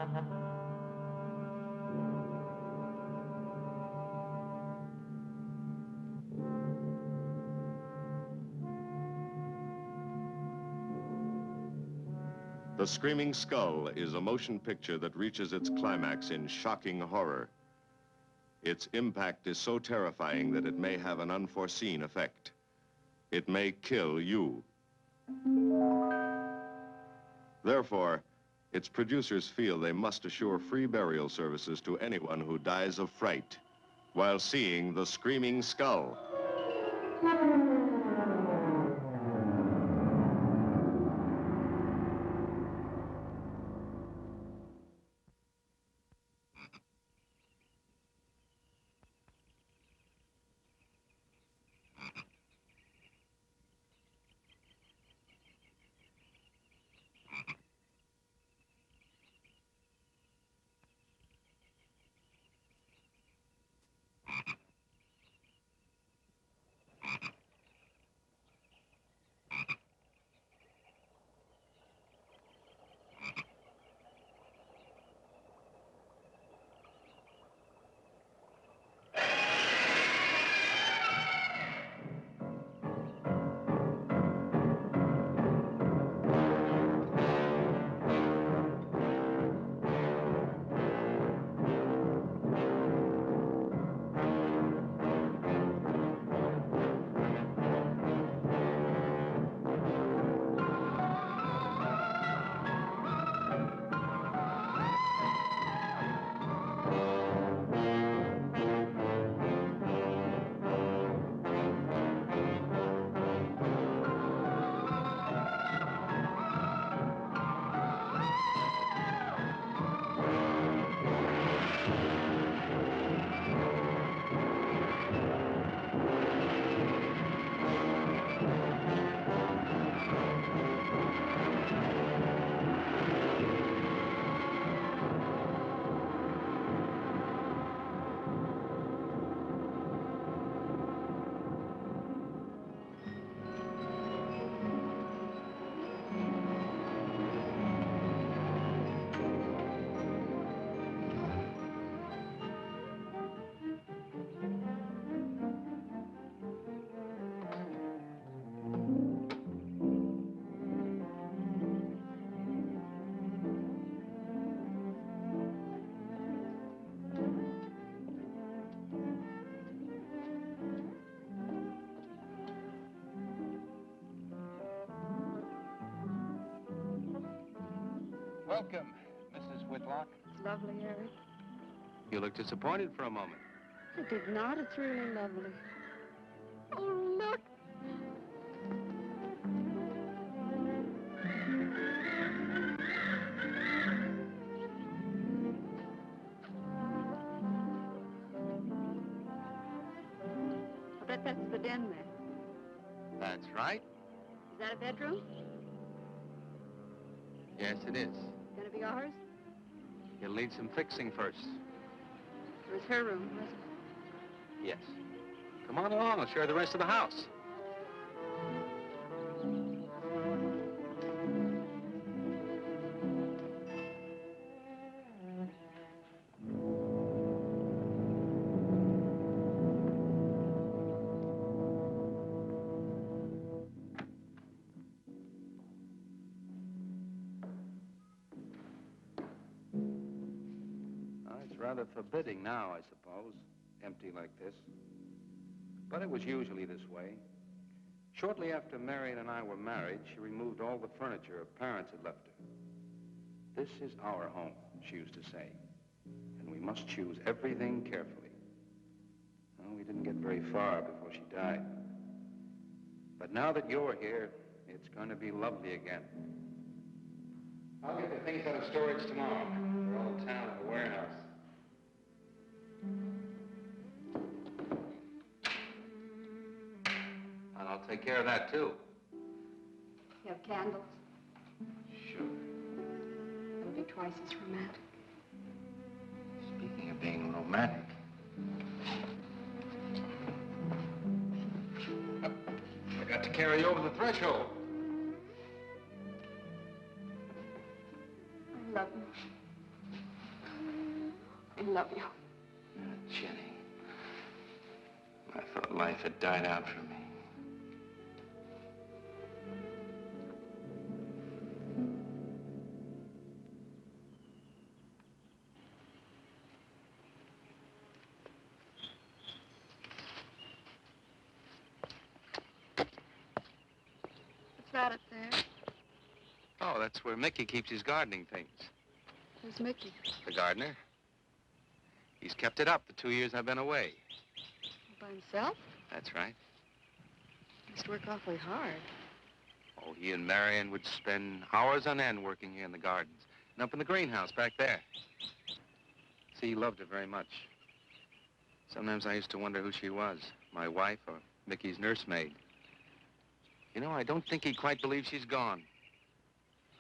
The Screaming Skull is a motion picture that reaches its climax in shocking horror. Its impact is so terrifying that it may have an unforeseen effect. It may kill you. Therefore, its producers feel they must assure free burial services to anyone who dies of fright while seeing The Screaming Skull. Welcome, Mrs. Whitlock. It's lovely, Harry. You look disappointed for a moment. I did not. It's really lovely. Oh, look. I bet that's the den there. That's right. Is that a bedroom? Yes, it is. Gonna be ours? You'll need some fixing first. It was her room, wasn't it? Yes. Come on along. I'll show you the rest of the house. Rather forbidding now, I suppose, empty like this. But it was usually this way. Shortly after Marion and I were married, she removed all the furniture her parents had left her. This is our home, she used to say, and we must choose everything carefully. Well, we didn't get very far before she died. But now that you're here, it's going to be lovely again. I'll get the things out of storage tomorrow. They're all down in the warehouse. And I'll take care of that, too. You have candles? Sure. It'll be twice as romantic. Speaking of being romantic. I got to carry you over the threshold. I love you. I love you. Jenny, I thought life had died out for me. What's that up there? Oh, that's where Mickey keeps his gardening things. Who's Mickey? The gardener. He's kept it up the 2 years I've been away. By himself? That's right. Must work awfully hard. Oh, he and Marion would spend hours on end working here in the gardens and up in the greenhouse back there. See, he loved her very much. Sometimes I used to wonder who she was, my wife or Mickey's nursemaid. You know, I don't think he quite believes she's gone.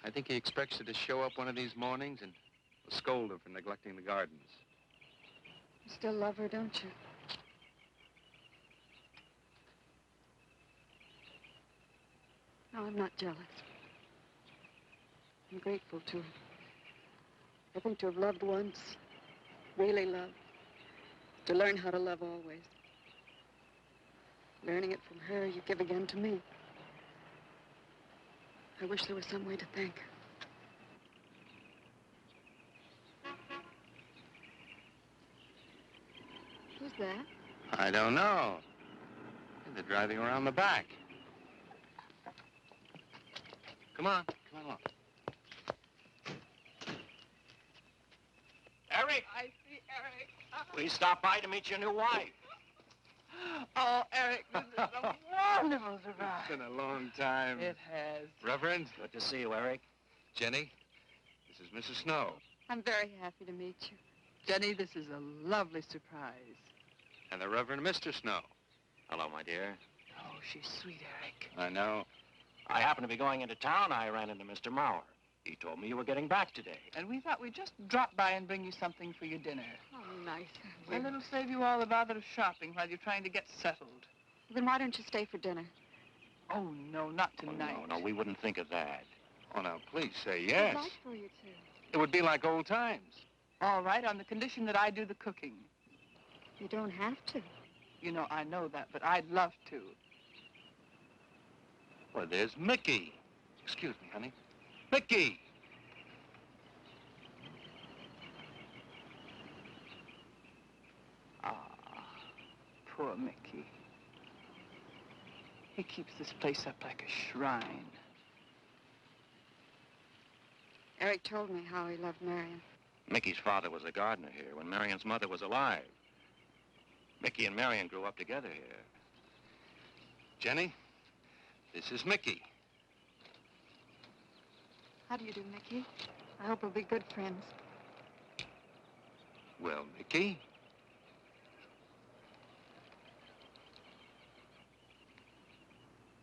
I think he expects her to show up one of these mornings and scold her for neglecting the gardens. You still love her, don't you? No, I'm not jealous. I'm grateful to her. I think to have loved once, really loved, to learn how to love always. Learning it from her, you give again to me. I wish there was some way to thank her. Who's that? I don't know. They're driving around the back. Come on, come on. Eric, I see Eric. please stop by to meet your new wife. Oh, Eric, this is a wonderful surprise. It's been a long time. It has. Reverend, Good to see you, Eric. Jenny, this is Mrs. Snow. I'm very happy to meet you. Jenny, this is a lovely surprise. And the Reverend Mr. Snow. Hello, my dear. Oh, she's sweet, Eric. I know. I happened to be going into town. I ran into Mr. Mauer. He told me you were getting back today. And we thought we'd just drop by and bring you something for your dinner. Oh, nice. And it'll save you all the bother of shopping while you're trying to get settled. Then why don't you stay for dinner? Oh, no, not Oh, tonight. no, we wouldn't think of that. Oh, now, please say yes. I'd like for you to. It would be like old times. All right, on the condition that I do the cooking. You don't have to. You know, I know that, but I'd love to. Well, there's Mickey. Excuse me, honey. Mickey! Ah, poor Mickey. He keeps this place up like a shrine. Eric told me how he loved Marion. Mickey's father was a gardener here when Marion's mother was alive. Mickey and Marion grew up together here. Jenny, this is Mickey. How do you do, Mickey? I hope we'll be good friends. Well, Mickey,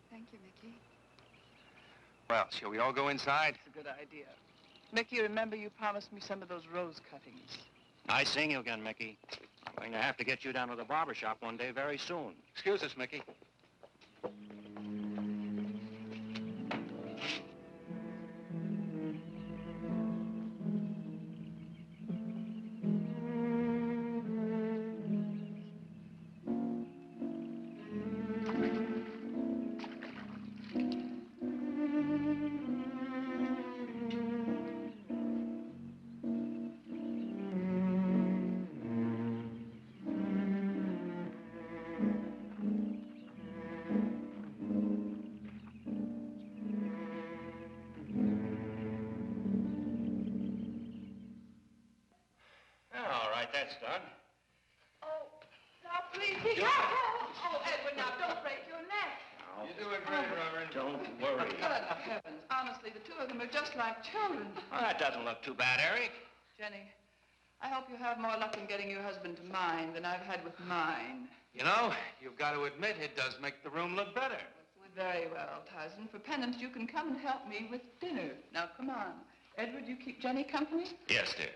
Thank you, Mickey. well, shall we all go inside? It's a good idea. Mickey, remember you promised me some of those rose cuttings. Nice seeing you again, Mickey. I'm going to have to get you down to the barber shop one day very soon. Excuse us, Mickey. All right, that's done. Oh, now please be careful. Oh, Edward, now don't break your neck. You're doing great, Reverend. Don't worry. Good heavens. Honestly, the two of them are just like children. Well, that doesn't look too bad, Eric. Jenny, I hope you have more luck in getting your husband to mine than I've had with mine. You know, you've got to admit it does make the room look better. Very well, Tyson. For penance, you can come and help me with dinner. Now, come on. Edward, you keep Jenny company? Yes, dear.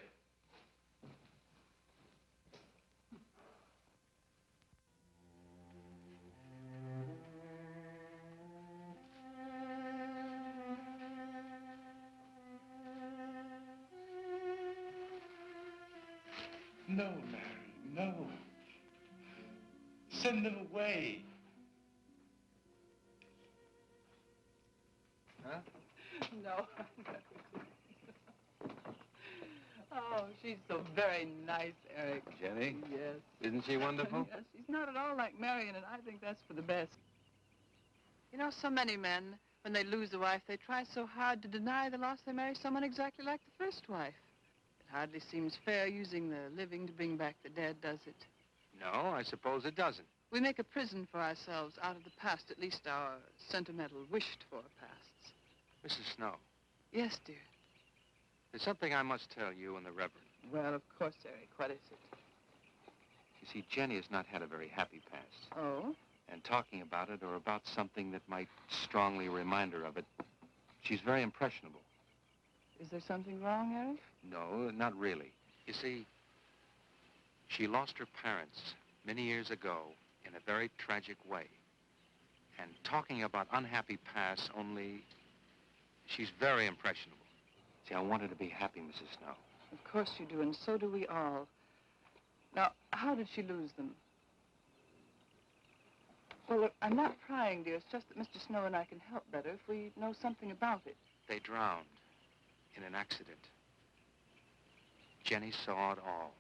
No, Mary, no. Send them away. Huh? No. Oh, she's so very nice, Eric. Jenny? Yes. Isn't she wonderful? Yes, she's not at all like Marion, and I think that's for the best. You know, so many men, when they lose a wife, they try so hard to deny the loss they marry someone exactly like the first wife. It hardly seems fair using the living to bring back the dead, does it? No, I suppose it doesn't. We make a prison for ourselves out of the past, at least our sentimental, wished-for pasts. Mrs. Snow, Yes, dear. there's something I must tell you and the Reverend. Well, of course, Eric. What is it? You see, Jenny has not had a very happy past. Oh? And talking about it or about something that might strongly remind her of it, she's very impressionable. Is there something wrong, Eric? No, not really. You see, she lost her parents many years ago in a very tragic way. And talking about unhappy pasts only, she's very impressionable. See, I want her to be happy, Mrs. Snow. Of course you do, and so do we all. Now, how did she lose them? Well, look, I'm not prying, dear. It's just that Mr. Snow and I can help better if we know something about it. They drowned in an accident. Jenny saw it all.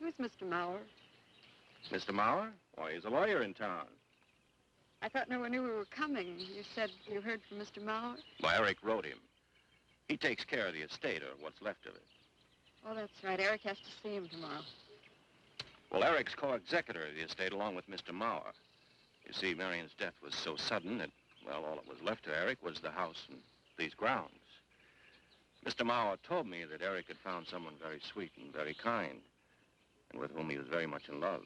Who's Mr. Mauer? Mr. Mauer? Why, he's a lawyer in town. I thought no one knew we were coming. You said you heard from Mr. Mauer? Well, Eric wrote him. He takes care of the estate, or what's left of it. Oh, that's right. Eric has to see him tomorrow. Well, Eric's co-executor of the estate along with Mr. Mauer. You see, Marion's death was so sudden that, well, all that was left to Eric was the house and these grounds. Mr. Mauer told me that Eric had found someone very sweet and very kind, and with whom he was very much in love.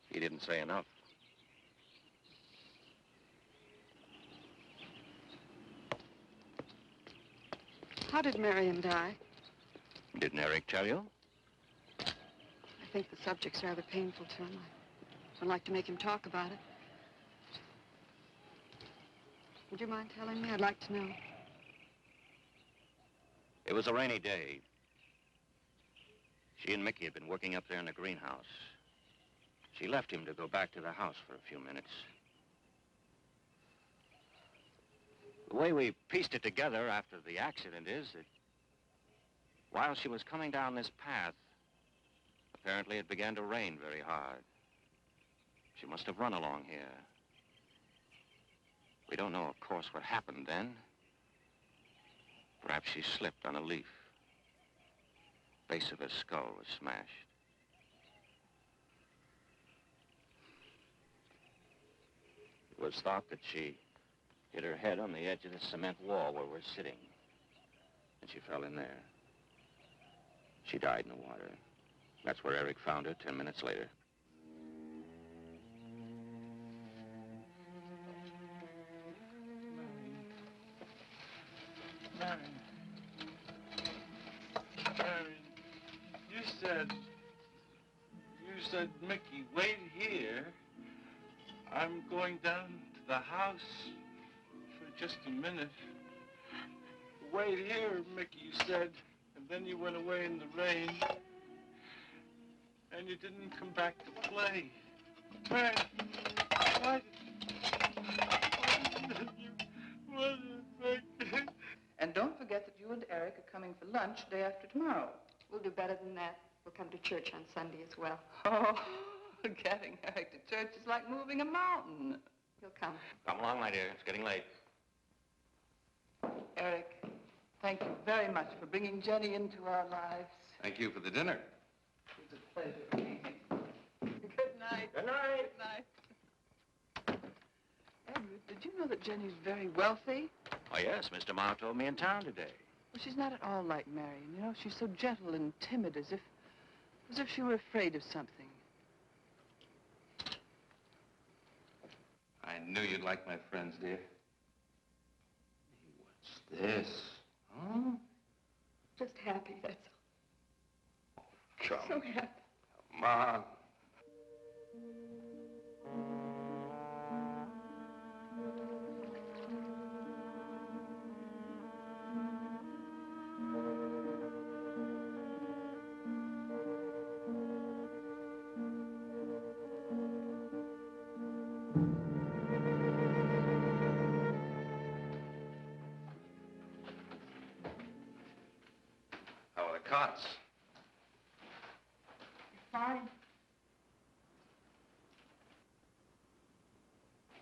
He didn't say enough. How did Marion die? Didn't Eric tell you? I think the subject's rather painful to him. I don't like to make him talk about it. Would you mind telling me? I'd like to know. It was a rainy day. She and Mickey had been working up there in the greenhouse. She left him to go back to the house for a few minutes. The way we pieced it together after the accident is that while she was coming down this path, apparently it began to rain very hard. She must have run along here. We don't know, of course, what happened then. Perhaps she slipped on a leaf. Base of her skull was smashed. It was thought that she hit her head on the edge of the cement wall where we're sitting. And she fell in there. She died in the water. That's where Eric found her 10 minutes later. Marion. You said, Mickey, wait here. I'm going down to the house for just a minute. Wait here, Mickey, you said. And then you went away in the rain. And you didn't come back to play. Why did you... And don't forget that you and Eric are coming for lunch day after tomorrow. We'll do better than that. We'll come to church on Sunday as well. Oh, getting Eric to church is like moving a mountain. He'll come. Come along, my dear. It's getting late. Eric, thank you very much for bringing Jenny into our lives. Thank you for the dinner. It was a pleasure. Good night. Good night. Good night. Edward, did you know that Jenny's very wealthy? Oh, yes. Mr. Mauer told me in town today. Well, she's not at all like Marion. You know, she's so gentle and timid, as if she were afraid of something. I knew you'd like my friends, dear. What's this? Huh? Just happy, that's all. Come So happy. Come on. nuts. Fine.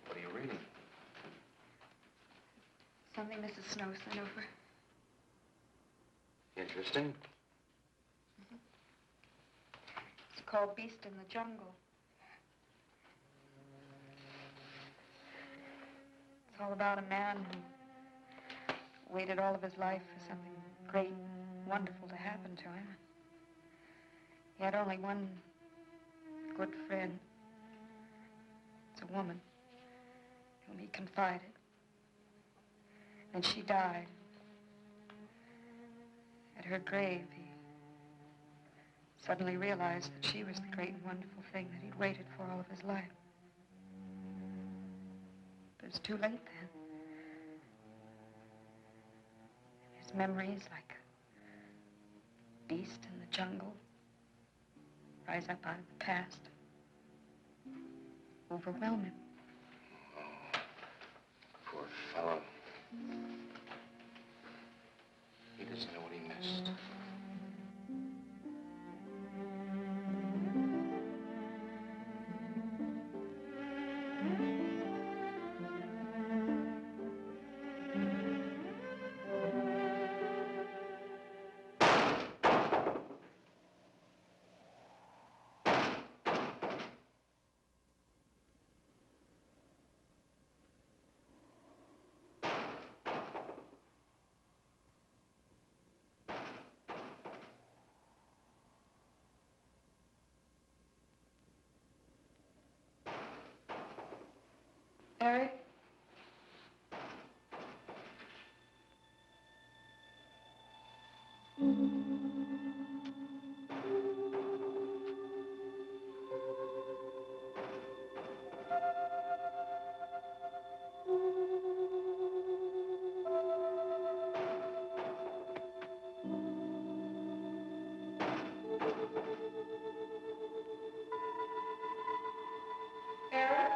What are you reading? Something Mrs. Snow sent over. Interesting. It's called Beast in the Jungle. It's all about a man who waited all of his life for something great, wonderful to happen to him. He had only one good friend. It's a woman whom he confided. And she died. At her grave, he suddenly realized that she was the great and wonderful thing that he'd waited for all of his life. But it was too late then. His memories, like a beast in the jungle, rise up out of the past, overwhelm him. Oh, poor fellow. He doesn't know what he missed. Eric? Eric?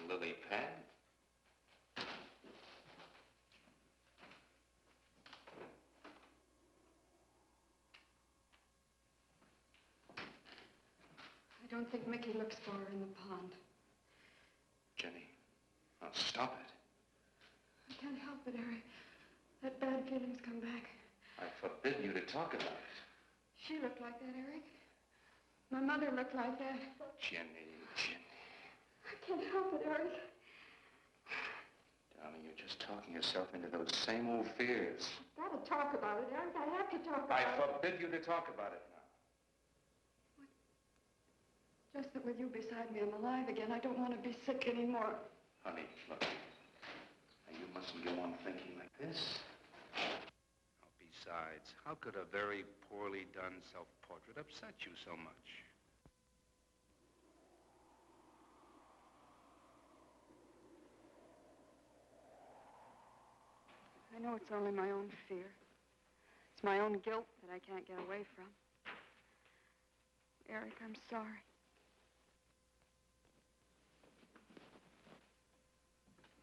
Lily pad? I don't think Mickey looks for her in the pond. Jenny, now stop it. I can't help it, Eric. That bad feeling's come back. I forbid you to talk about it. She looked like that, Eric. My mother looked like that. Jenny. I can't help it, Eric. Darling, you're just talking yourself into those same old fears. I've got to talk about it, Eric. I have to talk about I it. forbid you to talk about it now. Just that with you beside me, I'm alive again. I don't want to be sick anymore. Honey, look. Now, you mustn't go on thinking like this. Besides, how could a very poorly done self-portrait upset you so much? I know it's only my own fear. It's my own guilt that I can't get away from. Eric, I'm sorry.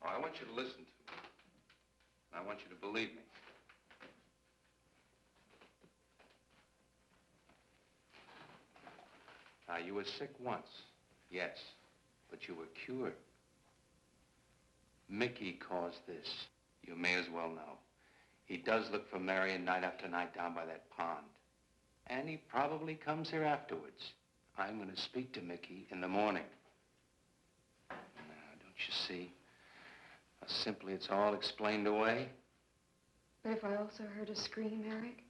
Oh, I want you to listen to me. I want you to believe me. Now, you were sick once, yes, but you were cured. Mickey caused this. You may as well know. He does look for Marion night after night down by that pond. And he probably comes here afterwards. I'm going to speak to Mickey in the morning. Now, don't you see? How simply it's all explained away. But if I also heard a scream, Eric,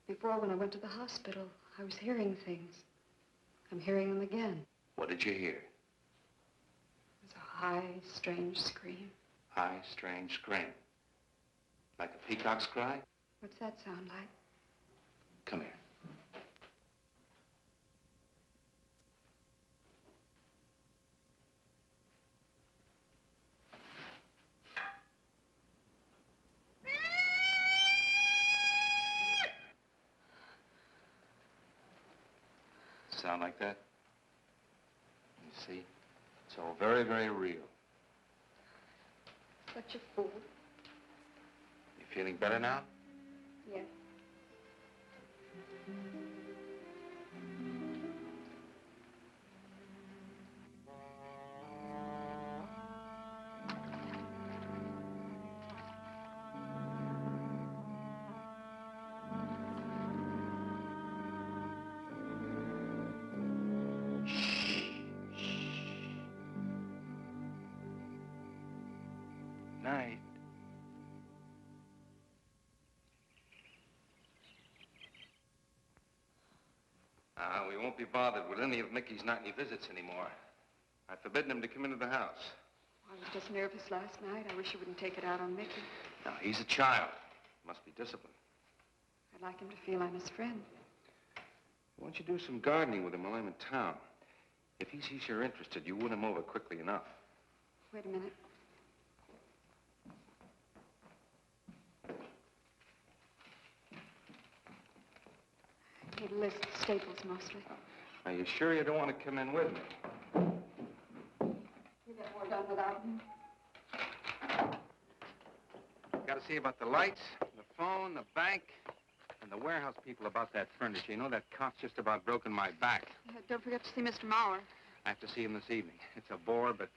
before when I went to the hospital, I was hearing things. I'm hearing them again. What did you hear? It was a high, strange scream. High, strange scream. Like a peacock's cry? What's that sound like? Come here. Sound like that? You see? It's all very, very real. Such a fool. You feeling better now? Yes. Night. We won't be bothered with any of Mickey's nightly visits anymore. I've forbidden him to come into the house. I was just nervous last night. I wish you wouldn't take it out on Mickey. Now, he's a child. Must be disciplined. I'd like him to feel I'm his friend. Why don't you do some gardening with him while I'm in town? If he sees you're interested, you win him over quickly enough. Wait a minute. I need a list of staples mostly. Are you sure you don't want to come in with me? You get more done without me. Got to see about the lights, the phone, the bank, and the warehouse people about that furniture. You know, that cop's just about broken my back. Don't forget to see Mr. Mauer. I have to see him this evening. It's a bore, but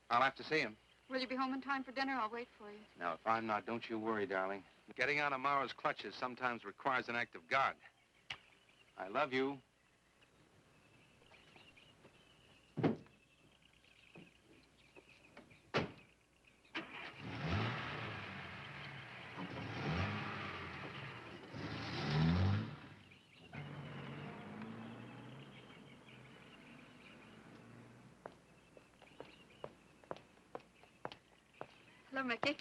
I'll have to see him. Will you be home in time for dinner? I'll wait for you. Now, if I'm not, don't you worry, darling. Getting out of Mauer's clutches sometimes requires an act of God. I love you. Hello, Mickey.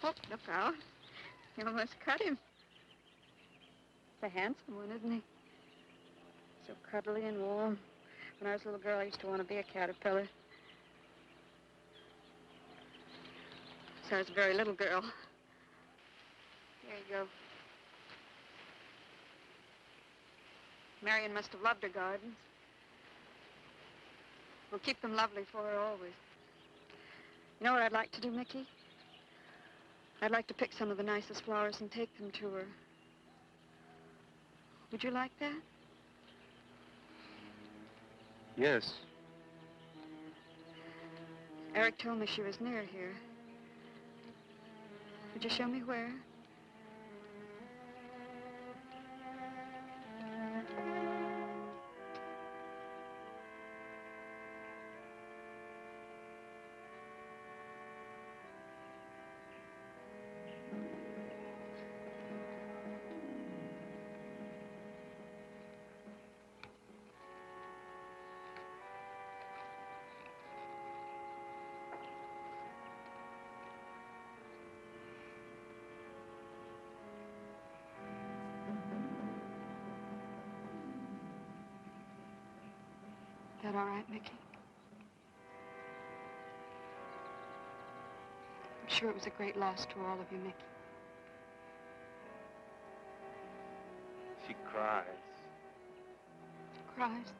Oh, look out. You almost cut him. He's a handsome one, isn't he? So cuddly and warm. When I was a little girl, I used to want to be a caterpillar. So I was a very little girl. There you go. Marion must have loved her gardens. We'll keep them lovely for her always. You know what I'd like to do, Mickey? I'd like to pick some of the nicest flowers and take them to her. Would you like that? Yes. Eric told me she was near here. Would you show me where? That all right, Mickey? I'm sure it was a great loss to all of you, Mickey. She cries. Cries?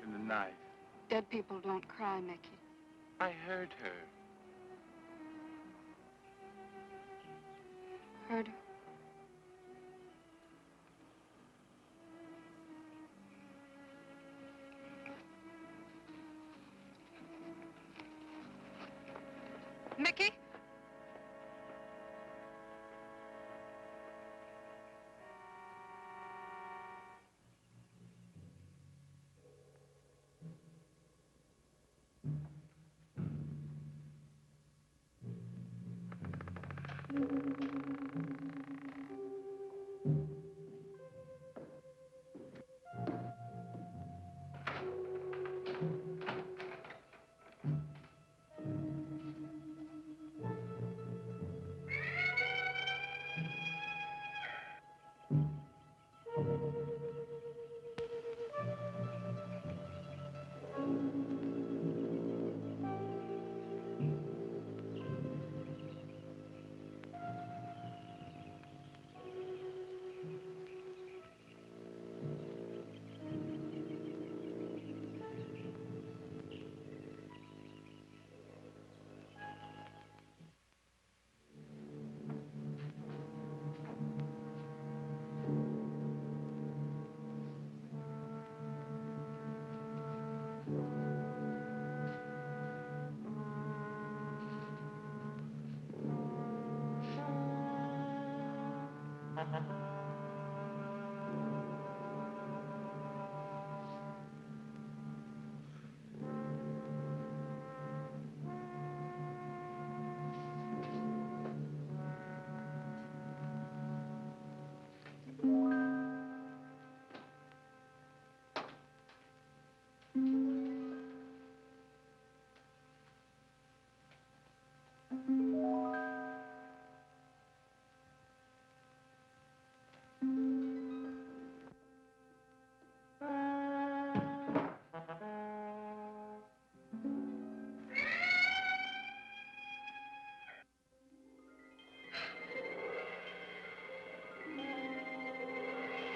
in the night. Dead people don't cry, Mickey. I heard her. Heard her? Mickey?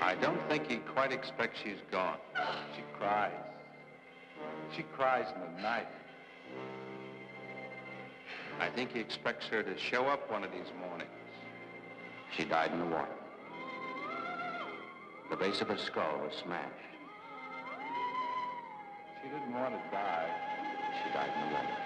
I don't think he quite expects she's gone. She cries. She cries in the night. I think he expects her to show up one of these mornings. She died in the water. The base of her skull was smashed. She didn't want to die. She died in the water.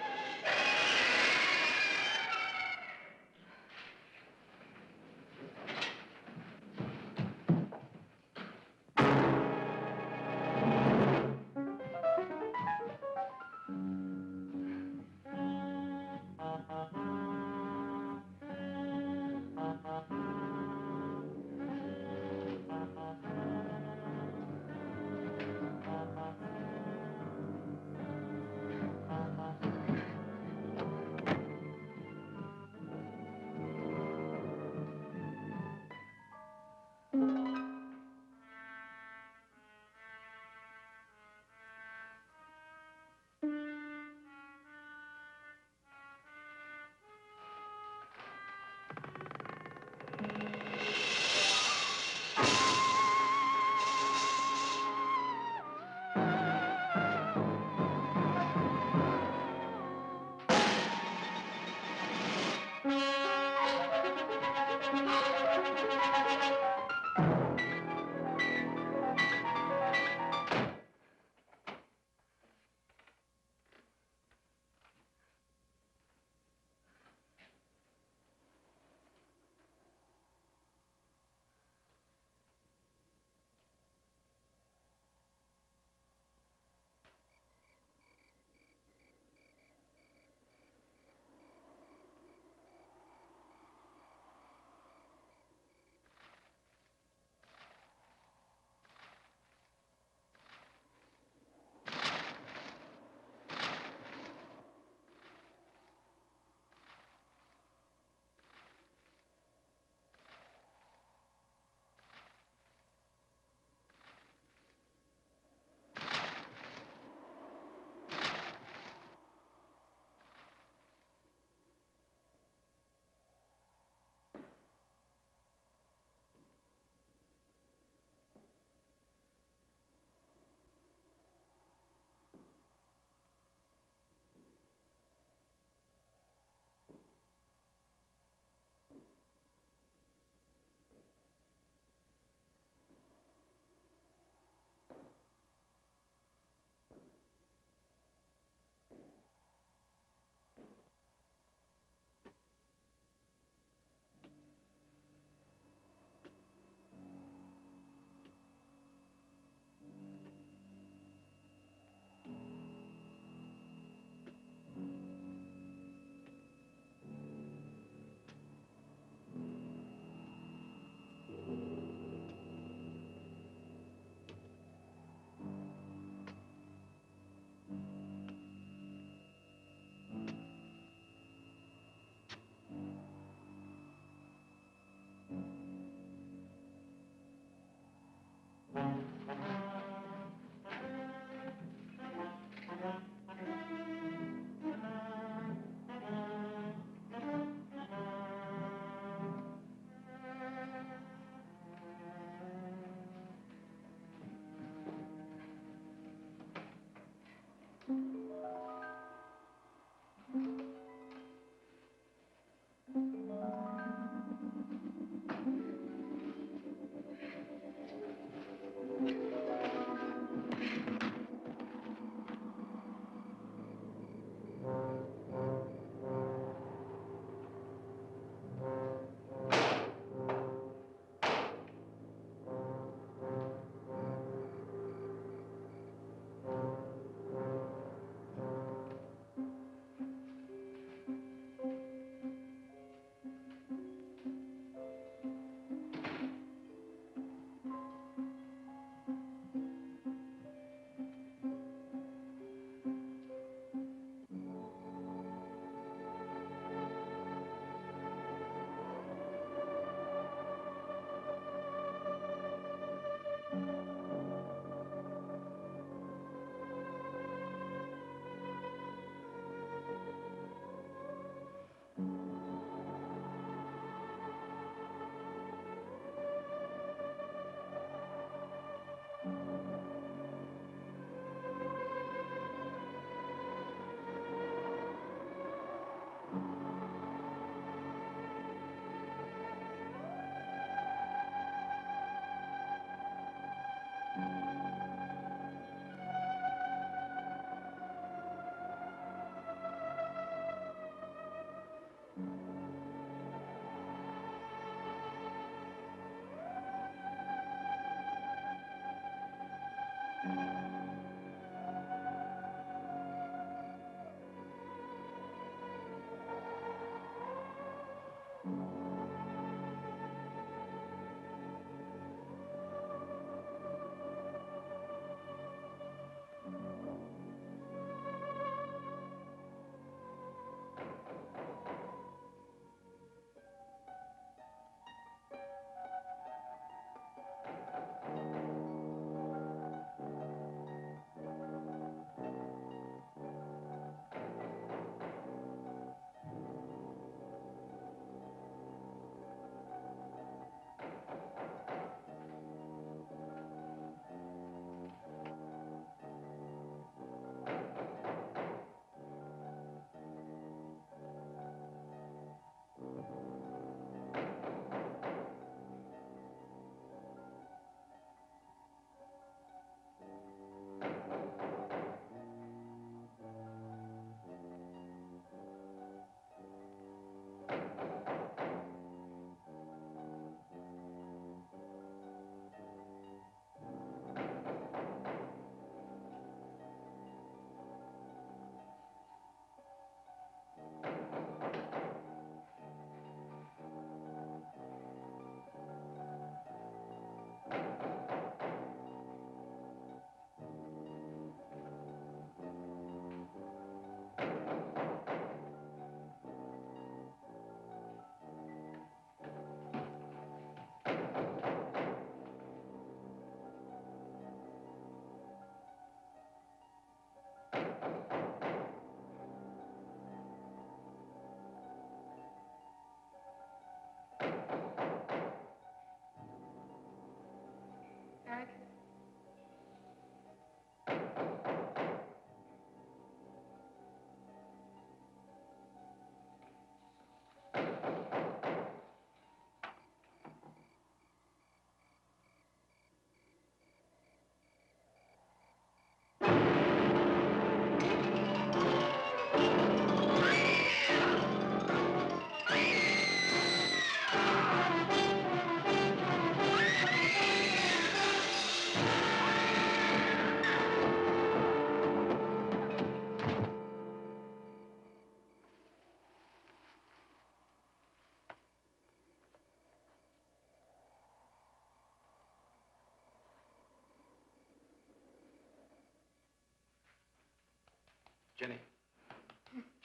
Jenny.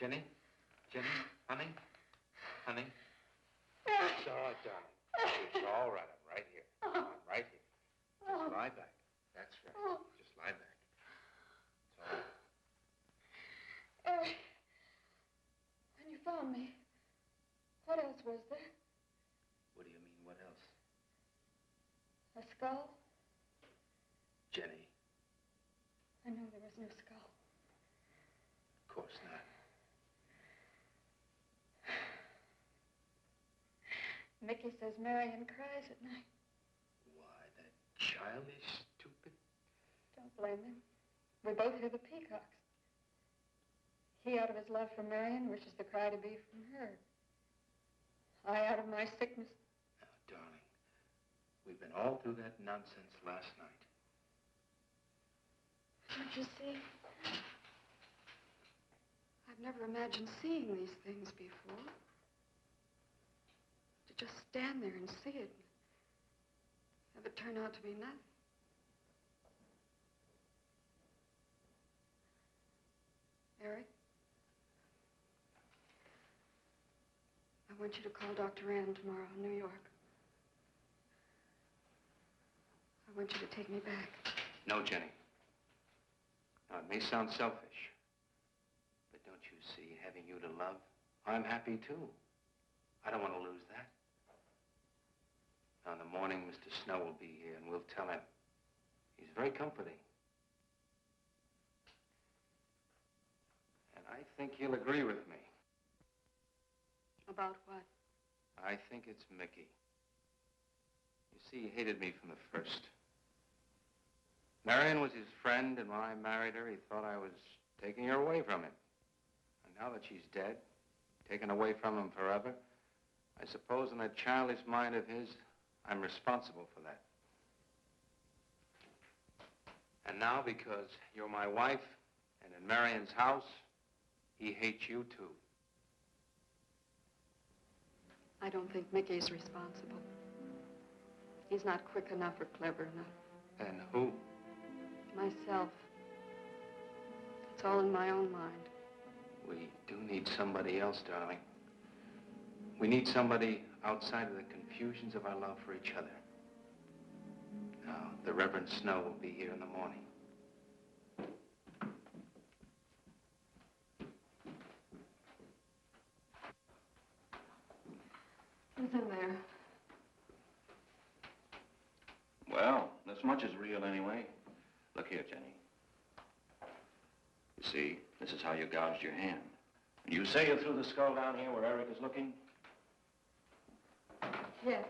Jenny? Jenny? Honey? Honey? It's all right, darling. It's all right. I'm right here. I'm right here. Just lie back. That's right. Just lie back. It's all right. Eric, when you found me, what else was there? What do you mean, what else? A skull? Jenny, I know there was no skull. of course not. Mickey says Marion cries at night. Why, that childish, stupid... Don't blame him. We both hear the peacocks. He, out of his love for Marion, wishes the cry to be from her. I, out of my sickness. Now, darling, we've been all through that nonsense last night. Don't you see? I've never imagined seeing these things before. To just stand there and see it. Have it turn out to be nothing. Eric? I want you to call Dr. Ann tomorrow in New York. I want you to take me back. No, Jenny. Now, it may sound selfish, but don't you see, having you to love, I'm happy too. I don't want to lose that. Now, in the morning, Mr. Snow will be here, and we'll tell him. He's very comforting. And I think he'll agree with me. About what? I think it's Mickey. You see, he hated me from the first. Marion was his friend, and when I married her, he thought I was taking her away from him. And now that she's dead, taken away from him forever, I suppose in that childish mind of his, I'm responsible for that. And now, because you're my wife, and in Marion's house, he hates you too. I don't think Mickey's responsible. He's not quick enough or clever enough. And who? Myself. It's all in my own mind. We do need somebody else, darling. We need somebody outside of the confusions of our love for each other. Now, the Reverend Snow will be here in the morning. Who's in there? Well, this much is real anyway. Look here, Jenny. You see, this is how you gouged your hand. And you say you threw the skull down here where Eric is looking? Yes.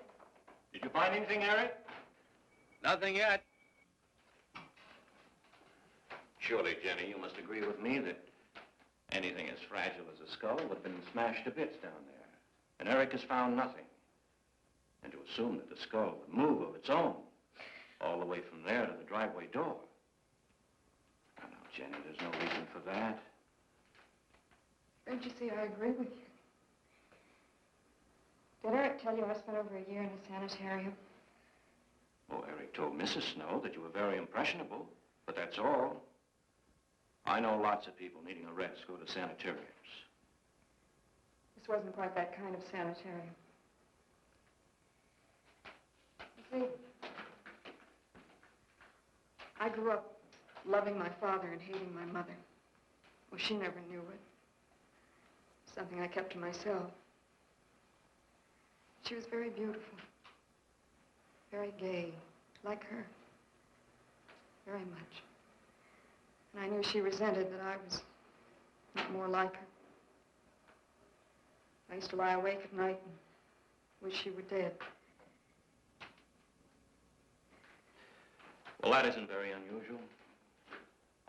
Did you find anything, Eric? Nothing yet. Surely, Jenny, you must agree with me that anything as fragile as a skull would have been smashed to bits down there. And Eric has found nothing. And to assume that the skull would move of its own, all the way from there to the driveway door. Now, Jenny, there's no reason for that. Don't you see, I agree with you. Did Eric tell you I spent over a year in a sanitarium? Oh, Eric told Mrs. Snow that you were very impressionable, but that's all. I know lots of people needing a rest go to sanitariums. This wasn't quite that kind of sanitarium. You see, I grew up loving my father and hating my mother. Well, she never knew it. Something I kept to myself. She was very beautiful. Very gay, like her. Very much. And I knew she resented that I was not more like her. I used to lie awake at night and wish she were dead. Well, that isn't very unusual.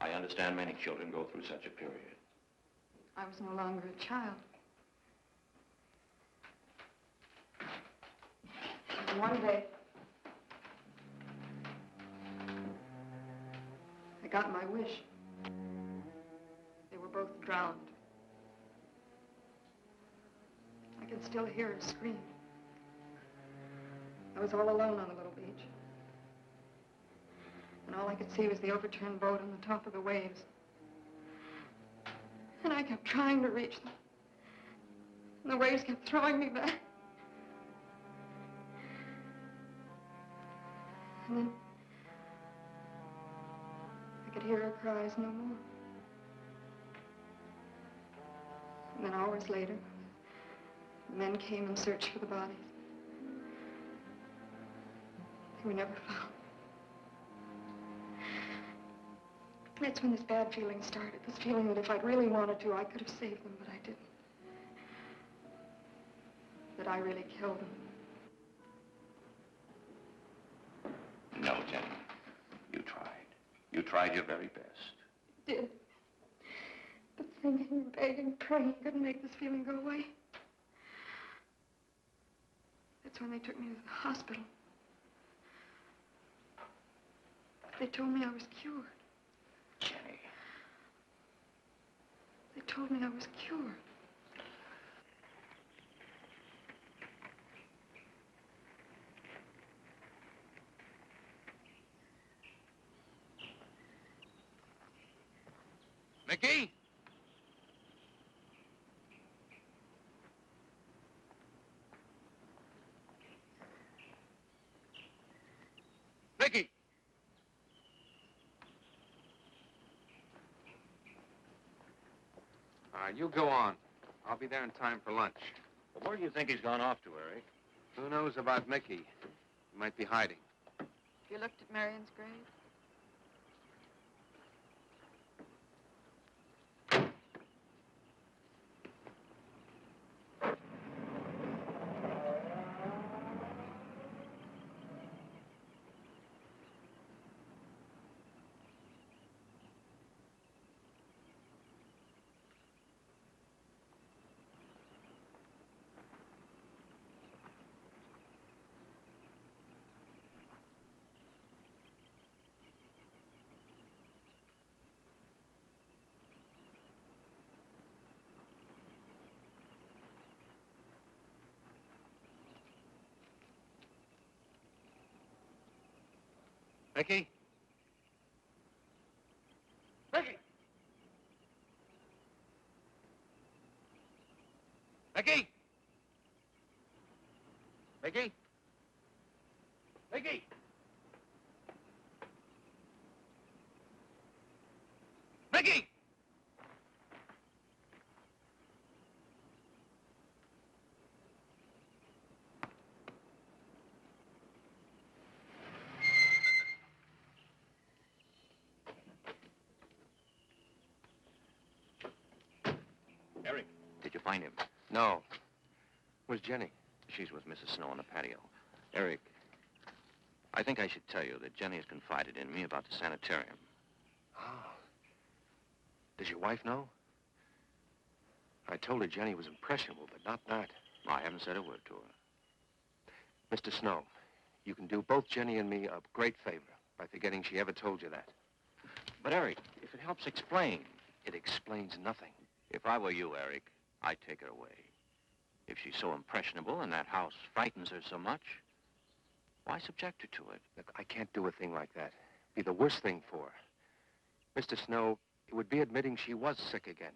I understand many children go through such a period. I was no longer a child. And one day, I got my wish. They were both drowned. I can still hear her scream. I was all alone on the little beach. And all I could see was the overturned boat on the top of the waves. And I kept trying to reach them. And the waves kept throwing me back. And then I could hear her cries no more. And then hours later, men came and searched for the bodies. They were never found. That's when this bad feeling started. This feeling that if I'd really wanted to, I could have saved them, but I didn't. That I really killed them. No, Jenny. You tried. You tried your very best. I did. But thinking, begging, praying couldn't make this feeling go away. That's when they took me to the hospital. They told me I was cured. Jenny. They told me I was cured. Mickey? Mickey! All right, you go on. I'll be there in time for lunch. Well, where do you think he's gone off to, Eric? Who knows about Mickey? He might be hiding. You looked at Marion's grave? Mickey? Mickey! Mickey! Mickey? Mickey! Mickey! Eric, did you find him? No. Where's Jenny? She's with Mrs. Snow on the patio. Eric, I think I should tell you that Jenny has confided in me about the sanitarium. Oh. Does your wife know? I told her Jenny was impressionable, but not that. I haven't said a word to her. Mr. Snow, you can do both Jenny and me a great favor by forgetting she ever told you that. But, Eric, if it helps explain... It explains nothing. If I were you, Eric, I'd take her away. If she's so impressionable and that house frightens her so much, why subject her to it? Look, I can't do a thing like that. It'd be the worst thing for her. Mr. Snow, it would be admitting she was sick again.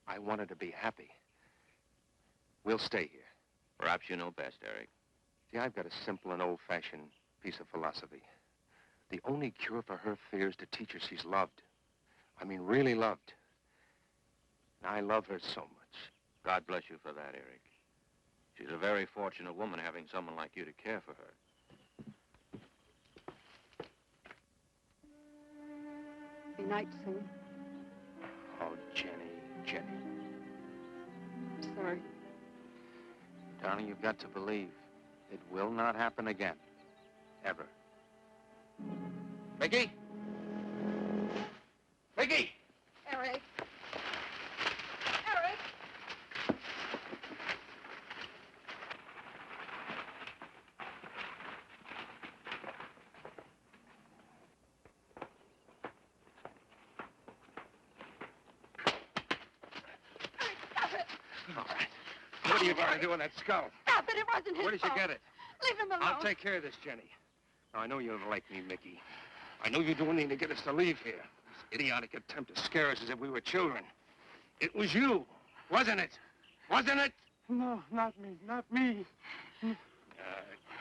I want her to be happy. We'll stay here. Perhaps you know best, Eric. See, I've got a simple and old-fashioned piece of philosophy. The only cure for her fear is to teach her she's loved. I mean, really loved. And I love her so much. God bless you for that, Eric. She's a very fortunate woman having someone like you to care for her. Be night soon. Oh, Jenny, Jenny. I'm sorry. Darling, you've got to believe it will not happen again. Ever. Mickey? Mickey! Eric. Eric! Stop it! All right. What are you going to do with that skull? Stop it! It wasn't his Where did you fault. get it? Leave him alone. I'll take care of this, Jenny. Now, I know you don't like me, Mickey. I know you do anything to get us to leave here. This idiotic attempt to scare us as if we were children. It was you, wasn't it? Wasn't it? No, not me, not me.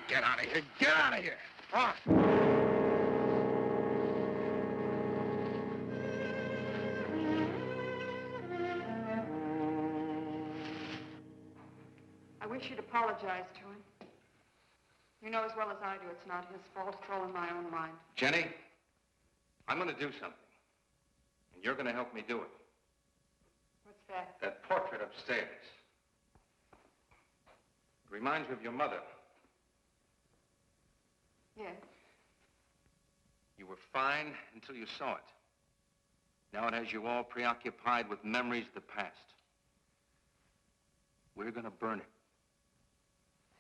Get out of here. Get out of here. Come on. I wish you'd apologize to him. You know as well as I do it's not his fault. It's all in my own mind. Jenny, I'm going to do something. And you're going to help me do it. What's that? That portrait upstairs. It reminds you of your mother. Yes. You were fine until you saw it. Now it has you all preoccupied with memories of the past. We're going to burn it.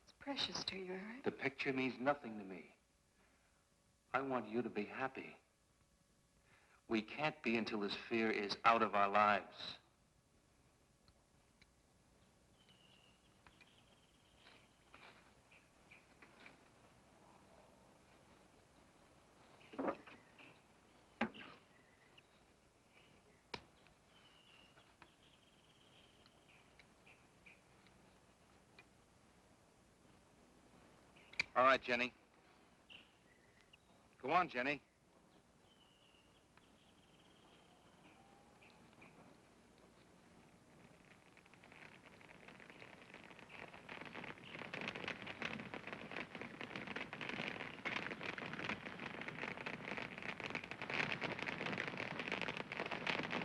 It's precious to you, Eric. The picture means nothing to me. I want you to be happy. We can't be until this fear is out of our lives. All right, Jenny. Go on, Jenny.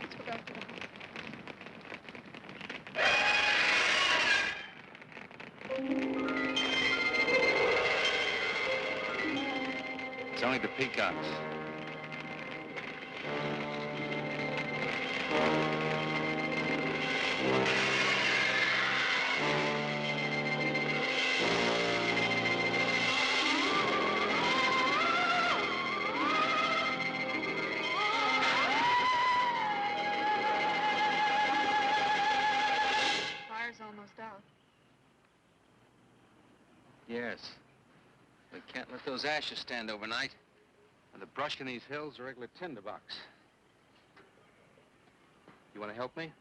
Let's go back to the house. It's only the peacocks. Fire's almost out. Yes. We can't let those ashes stand overnight. And the brush in these hills are a regular tinderbox. You want to help me?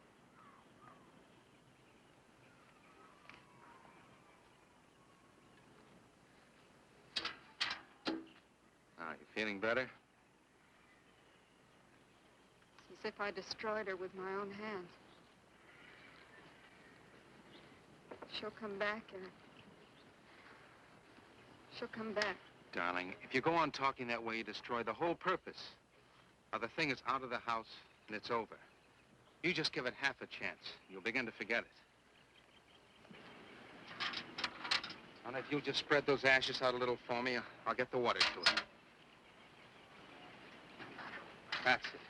Now, you feeling better? It's as if I destroyed her with my own hands. She'll come back, Eric. She'll come back. Darling, if you go on talking that way, you destroy the whole purpose. Now, the thing is out of the house, and it's over. You just give it half a chance. You'll begin to forget it. And if you'll just spread those ashes out a little for me, I'll get the water to it. That's it.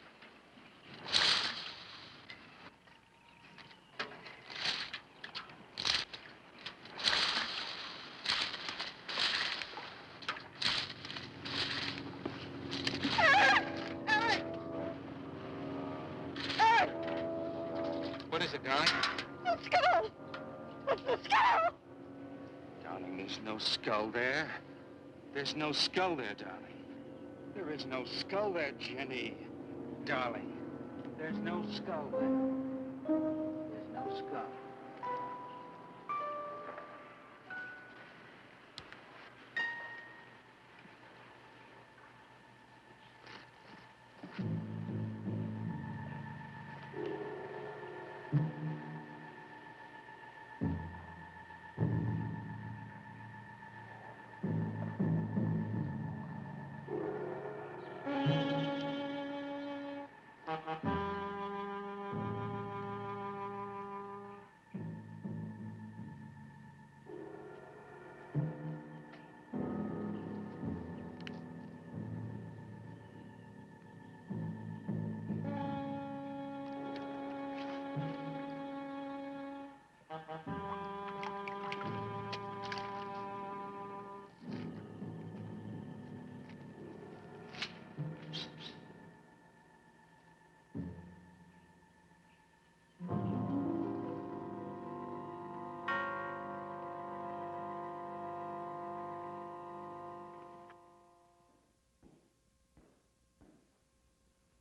What is it, darling? The skull! It's the skull! Darling, there's no skull there. There's no skull there, darling. There is no skull there, Jenny. Darling, there's no skull there. There's no skull.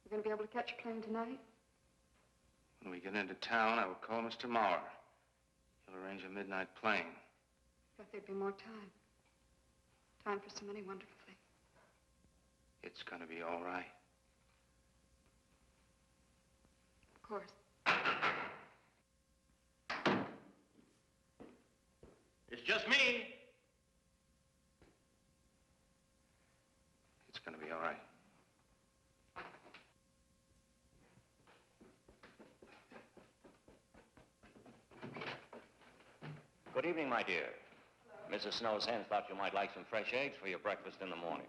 You gonna be able to catch a plane tonight? When we get into town, I will call Mr. Maurer. He'll arrange a midnight plane. But there'd be more time. Time for so many wonderful things. It's gonna be all right. Of course. It's just me. It's gonna be all right. Good evening, my dear. Mrs. Snow's hens thought you might like some fresh eggs for your breakfast in the morning.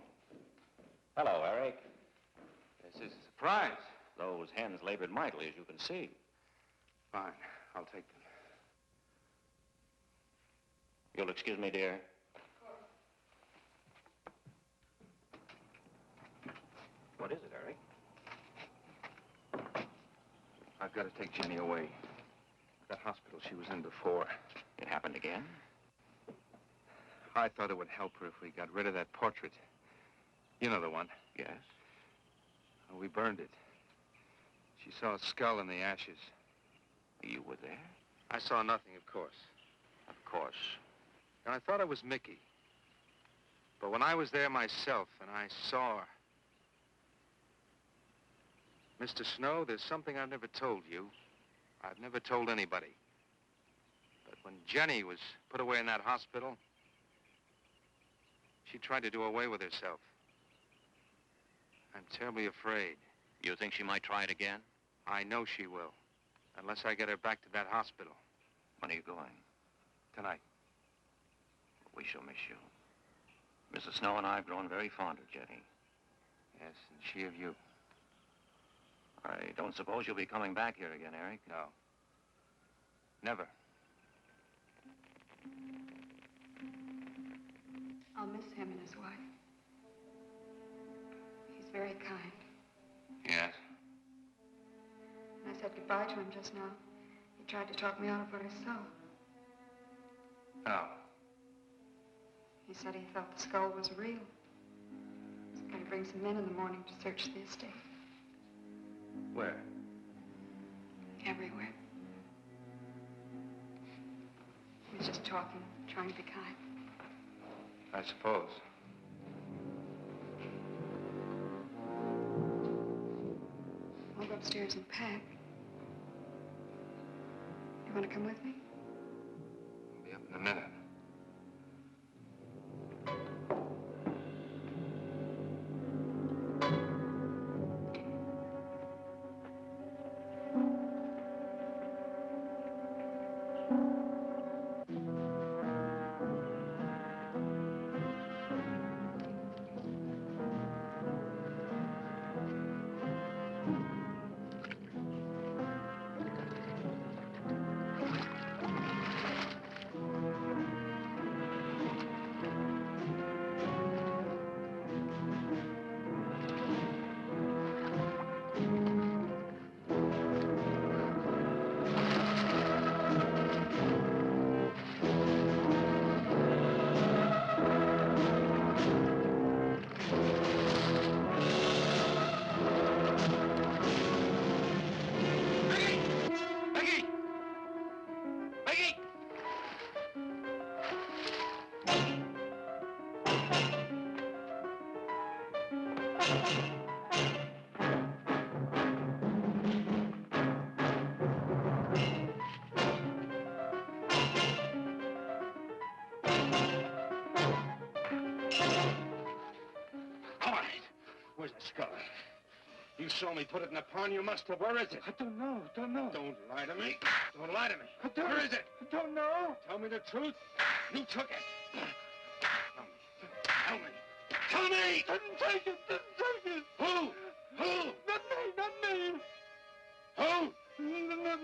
Hello, Eric. This is a surprise. Those hens labored mightily, as you can see. Fine, I'll take them. You'll excuse me, dear? What is it, Eric? I've got to take Jenny away. That hospital she was in before. It happened again? I thought it would help her if we got rid of that portrait. You know the one. Yes. Well, we burned it. She saw a skull in the ashes. You were there? I saw nothing, of course. Of course. And I thought it was Mickey. But when I was there myself and I saw her... Mr. Snow, there's something I've never told you. I've never told anybody. But when Jenny was put away in that hospital, she tried to do away with herself. I'm terribly afraid. You think she might try it again? I know she will. Unless I get her back to that hospital. When are you going? Tonight. We shall miss you. Mrs. Snow and I have grown very fond of Jenny. Yes, and she of you. I don't suppose you'll be coming back here again, Eric? No. Never. I'll miss him and his wife. He's very kind. Yes? When I said goodbye to him just now, he tried to talk me out of what I saw. Oh. He said he thought the skull was real. He's going to bring some men in the morning to search the estate. Where? Everywhere. He was just talking, trying to be kind. I suppose. I'll go upstairs and pack. You want to come with me? I'll be up in a minute. Where's the skull? You saw me put it in the pond. You must have. Where is it? I don't know. Don't lie to me. Don't lie to me. Where is it? I don't know. Tell me the truth. You took it. Tell me. Tell me! Didn't take it. Who? Not me. Who?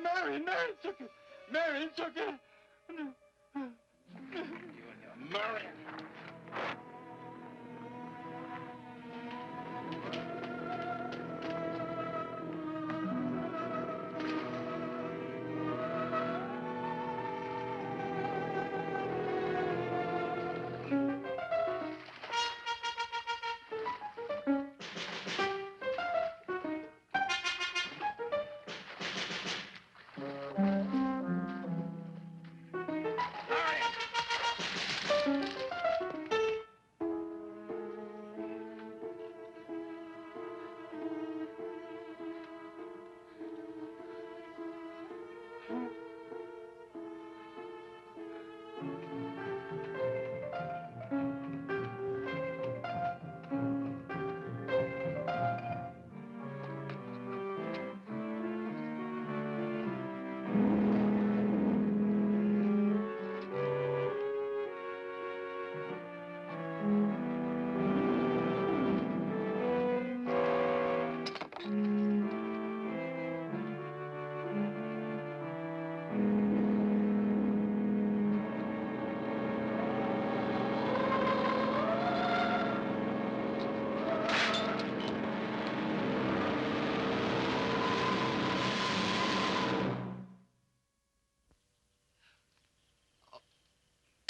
Mary took it. Mary took it. You and your Murray.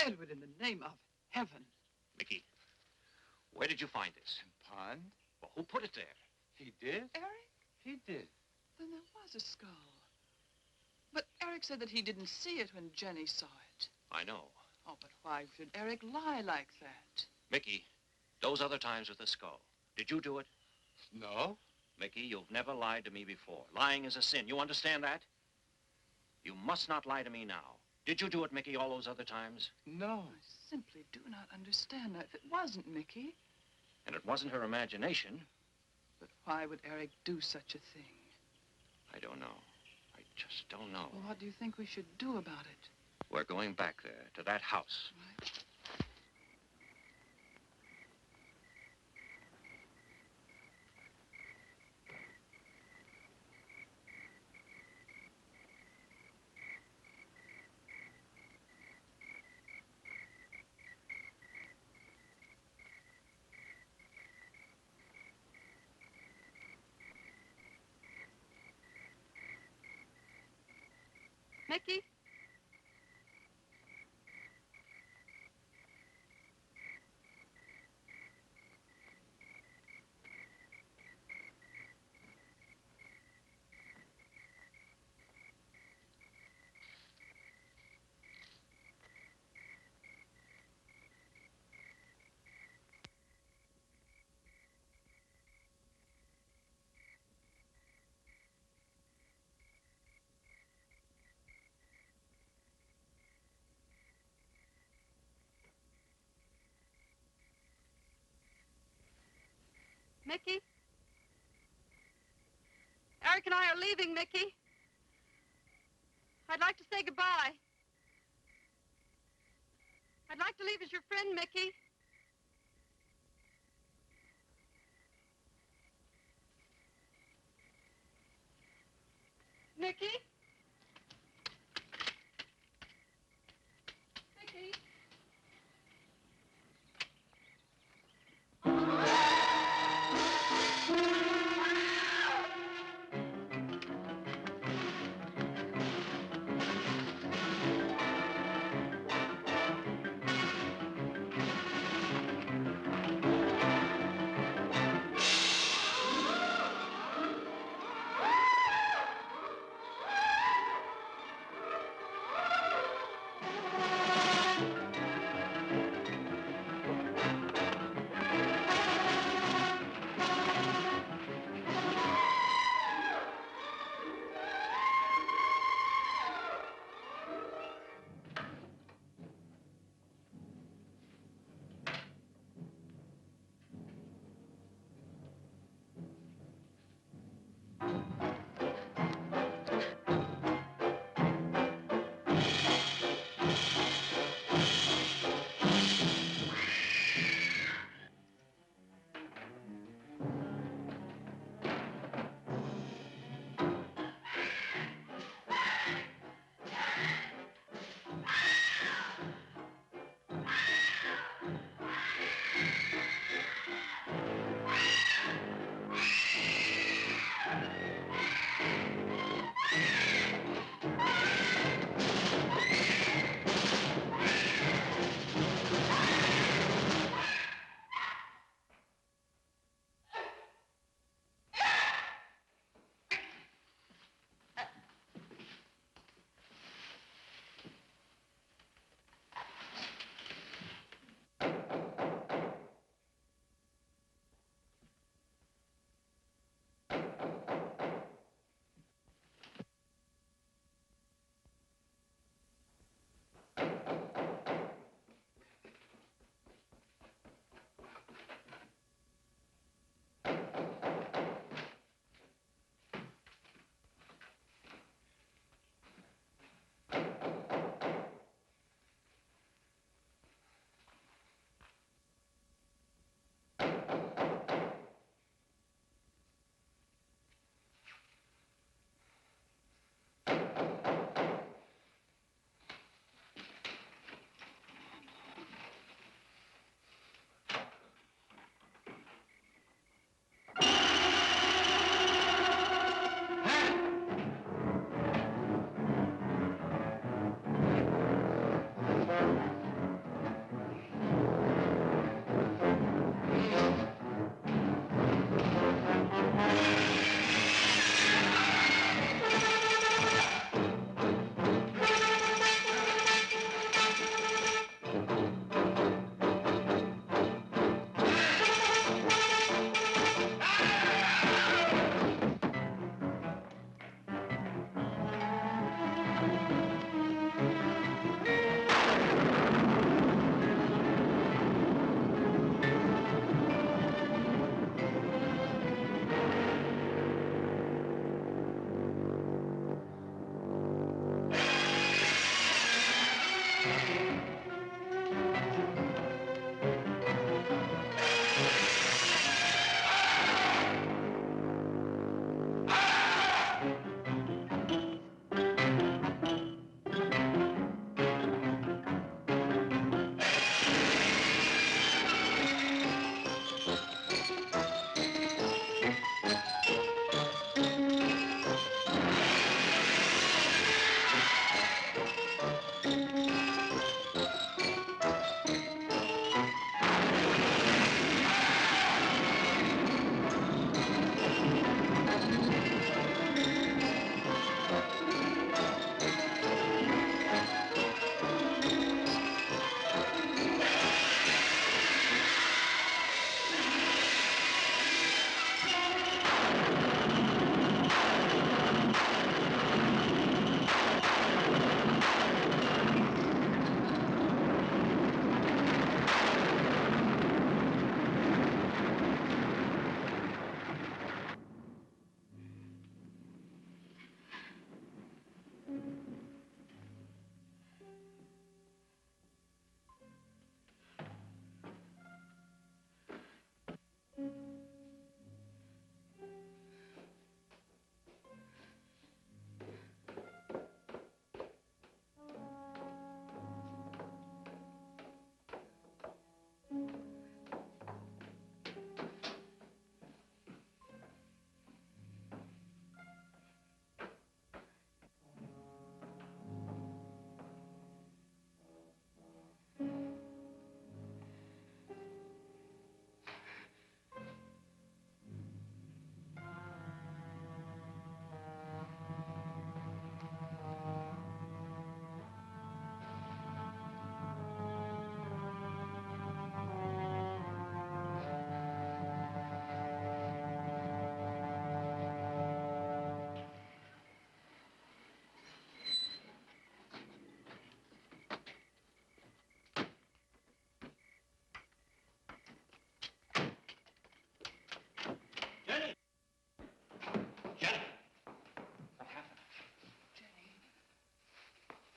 Edward, in the name of heaven. Mickey, where did you find this? Pond? Well, who put it there? He did? Eric? He did. Then there was a skull. But Eric said that he didn't see it when Jenny saw it. I know. Oh, but why should Eric lie like that? Mickey, those other times with the skull, did you do it? No. Mickey, you've never lied to me before. Lying is a sin. You understand that? You must not lie to me now. Did you do it, Mickey, all those other times? No. I simply do not understand that. If it wasn't Mickey, And it wasn't her imagination. but why would Eric do such a thing? I don't know. I just don't know. Well, what do you think we should do about it? We're going back there, to that house. Right? Mickey? Mickey? Eric and I are leaving, Mickey. I'd like to say goodbye. I'd like to leave as your friend, Mickey. Mickey? Mickey?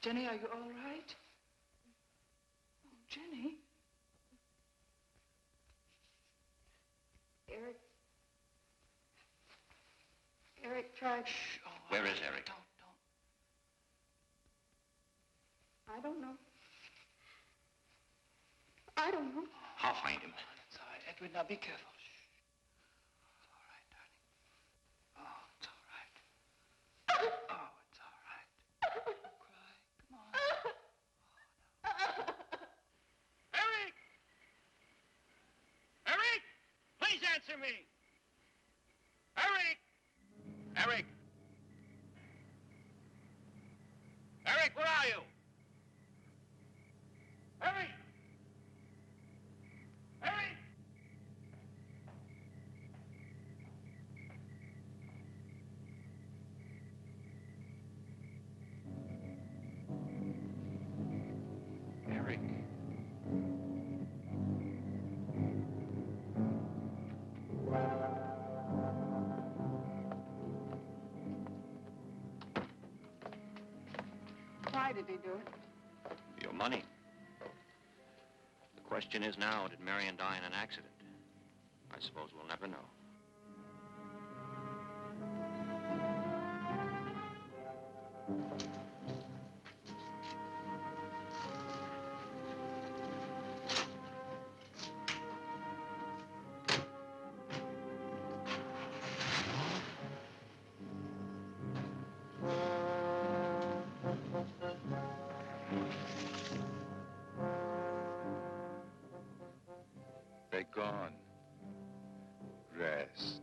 Jenny, are you all right? Oh, Jenny. Eric tried... Shh. Oh, Where is Eric? Don't. I don't know. I don't know. I'll find him. It's all right. Edward, now be careful. Shh. It's all right, darling. Oh, it's all right. Oh, it's all right. Don't cry. Come on. Eric! Eric! Please answer me! Eric! Eric! Eric, where are you? Eric! Eric! Eric. Why did he do it? Your money. The question is now, did Marion die in an accident? I suppose we'll never know. They're gone. Rest.